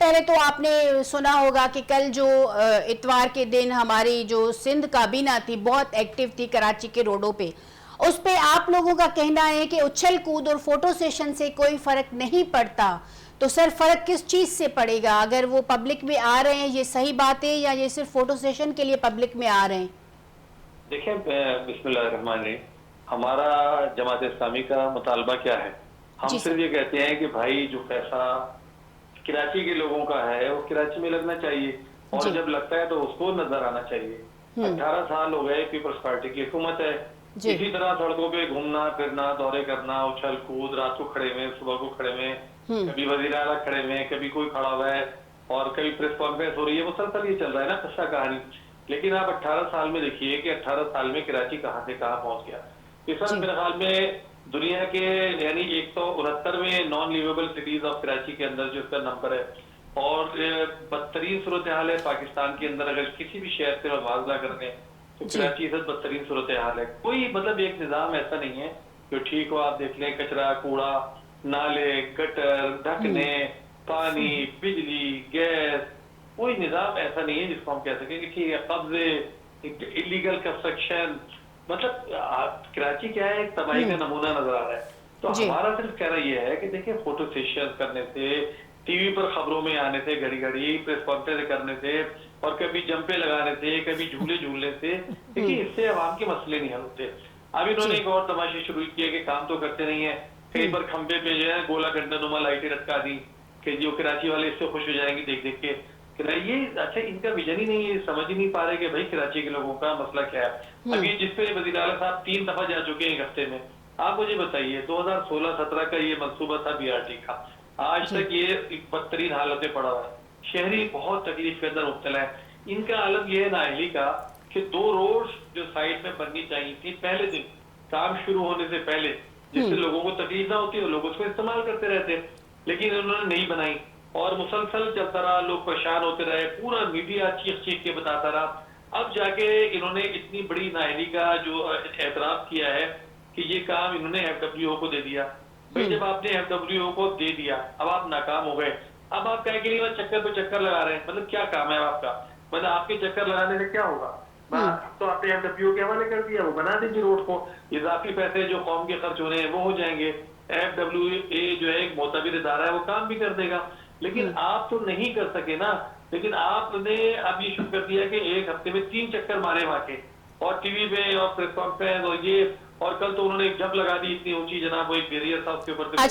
पहले तो आपने सुना होगा कि कल जो इतवार के दिन हमारी जो सिंध काबीना थी बहुत एक्टिव थी कराची के रोडों पे। उस पे आप लोगों का कहना है कि उछल कूद और फोटो सेशन से कोई फर्क नहीं पड़ता, तो सर फर्क किस चीज से पड़ेगा? अगर वो पब्लिक में आ रहे हैं ये सही बात है, या ये सिर्फ फोटो सेशन के लिए पब्लिक में आ रहे हैं? देखिए, बिस्मिल्लाहिर्रहमानिर्रहीम, हमारा जमात इस्लामी का मुतालबा क्या है? हम जी सर। सिर्फ ये कहते हैं कि भाई जो पैसा कराची के लोगों का है वो कराची में लगना चाहिए, और जी। जब लगता है तो उसको नजर आना चाहिए। 18 साल हो गए पीपल्स पार्टी की हुकूमत है। जी। इसी तरह सड़कों पे घूमना फिरना, दौरे करना, उछल कूद, रात को खड़े में, सुबह को खड़े में, कभी वजीर आला खड़े में, कभी कोई खड़ा हुआ है और कभी प्रेस कॉन्फ्रेंस हो रही है, मुसलसल ये चल रहा है ना कस्सा कहानी। लेकिन आप 18 साल में देखिए कि 18 साल में कराची कहां से कहां पहुंच गया। इस वक्त जी। मेरे ख्याल में दुनिया के यानी 169वें non liveable cities of Karachi के अंदर जो इसका नंबर है, और बदतरीन सूरत हाल है पाकिस्तान के अंदर। अगर किसी भी शहर से मुआवजा करने तो जी। कराची से बदतरीन सूरत हाल है। कोई मतलब एक निजाम ऐसा नहीं है जो ठीक हो। आप देख लें, कचरा कूड़ा, नाले, गटर, ढकने, पानी, बिजली, गैस, कोई निजाम ऐसा नहीं है जिसको हम कह सकें कि ठीक है। कब्जे, इलीगल कंस्ट्रक्शन, मतलब कराची क्या है, एक तबाही का नमूना नजर आ रहा है। तो जी। हमारा सिर्फ कहना यह है कि देखिए, फोटो सेशन करने से, टीवी पर खबरों में आने से, घड़ी घड़ी प्रेस कॉन्फ्रेंस करने से, और कभी जंपे लगाने से, कभी झूले झूलने से, देखिए इससे आवाम के मसले नहीं हल होते। अब इन्होंने जी। एक और तमाशे शुरू किए कि काम तो करते नहीं है। कई बार खंबे पे जो है गोला घंटा लाइटें लटका दी कि जो कराची वाले इससे खुश हो जाएंगे देख देख के। ये अच्छा, इनका विजन ही नहीं है, समझ ही नहीं पा रहे कि भाई कराची के लोगों का मसला क्या है। अब ये जिसपे वज़ीर आला साहब 3 दफा जा चुके हैं एक हफ्ते में। आप मुझे बताइए, 2016-17 का ये मंसूबा था बीआरटी का, आज जी। तक ये बदतरीन हालत में पड़ा हुआ है। शहरी बहुत तकलीफ के अंदर मुब्तला है। इनका आलम यह है नाअहली का कि 2 रोड जो साइड में बननी चाहिए थी पहले दिन काम शुरू होने से पहले, जिससे लोगों को तकलीफ ना होती है, लोग उसको इस्तेमाल करते रहते, लेकिन उन्होंने नहीं बनाई और मुसलसल चलता रहा, लोग परेशान होते रहे, पूरा मीडिया चीख चीख के बताता रहा। अब जाके इन्होंने इतनी बड़ी नाअहली का जो एतराफ किया है कि ये काम इन्होंने एफडब्ल्यूओ को दे दिया। भाई जब आपने एफडब्ल्यूओ को दे दिया, अब आप नाकाम हो गए, अब आप कह के लिए चक्कर पे चक्कर लगा रहे हैं। मतलब क्या काम है आपका? मतलब आपके चक्कर लगाने से क्या होगा? तो आपने एफडब्ल्यूओ के हवाले कर दिया, वो बना देंगे रोड को, इजाफी पैसे जो कौम के खर्च हो रहे हैं वो हो जाएंगे। एफडब्ल्यूए जो है एक मोतबिर इदारा है, वो काम भी कर देगा। लेकिन आप तो नहीं कर सके ना। लेकिन आपने अब ये शुरू कर दिया कि एक हफ्ते में 3 चक्कर मारे वहां के, और टीवी पे और प्रेस कॉन्फ्रेंस और ये, और कल तो उन्होंने एक जंप लगा दी इतनी ऊंची, जनाब वो एक बैरियर था उसके ऊपर से